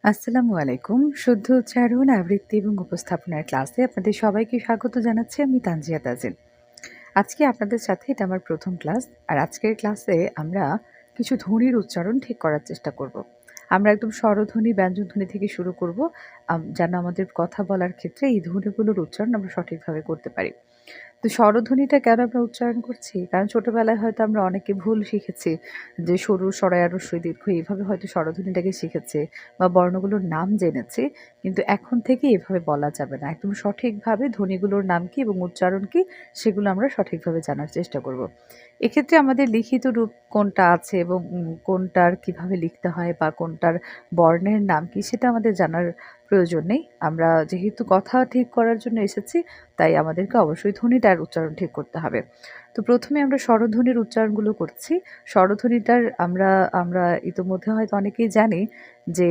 আসসালামু আলাইকুম। শুদ্ধ উচ্চারণ, আবৃত্তি এবং উপস্থাপনার ক্লাসে আপনাদের সবাইকে স্বাগত জানাচ্ছি আমি তানজিয়া তাজিন। আজকে আপনাদের সাথে এটা আমার ১ম ক্লাস। আর আজকের ক্লাসে আমরা কিছু ধ্বনির উচ্চারণ ঠিক করার চেষ্টা করব। আমরা একদম স্বরধ্বনি, ব্যঞ্জনধ্বনি থেকে শুরু করব যেন আমাদের কথা বলার ক্ষেত্রে এই ধ্বনিগুলোর উচ্চারণ আমরা সঠিকভাবে করতে পারি। তো স্বরধ্বনিটা কেন আমরা উচ্চারণ করছি? কারণ ছোটবেলায় হয়তো আমরা অনেকে ভুল শিখেছি যে সরু, সরাই, রস্বই, দীর্ঘ এইভাবে হয়তো স্বরধ্বনিটাকে শিখেছি বা বর্ণগুলোর নাম জেনেছি। কিন্তু এখন থেকে এভাবে বলা যাবে না। একদম সঠিকভাবে ধ্বনিগুলোর নাম কি এবং উচ্চারণ কি সেগুলো আমরা সঠিকভাবে জানার চেষ্টা করব। এক্ষেত্রে আমাদের লিখিত রূপ কোনটা আছে এবং কোনটার কিভাবে লিখতে হয় বা কোনটার বর্ণের নাম কি সেটা আমাদের জানার প্রয়োজন নেই। আমরা যেহেতু কথা ঠিক করার জন্য এসেছি তাই আমাদেরকে অবশ্যই ধ্বনিটার উচ্চারণ ঠিক করতে হবে। তো ১ম এ আমরা স্বরধ্বনির উচ্চারণগুলো করছি। স্বরধ্বনিটার আমরা আমরা ইতোমধ্যে হয়তো অনেকেই জানি যে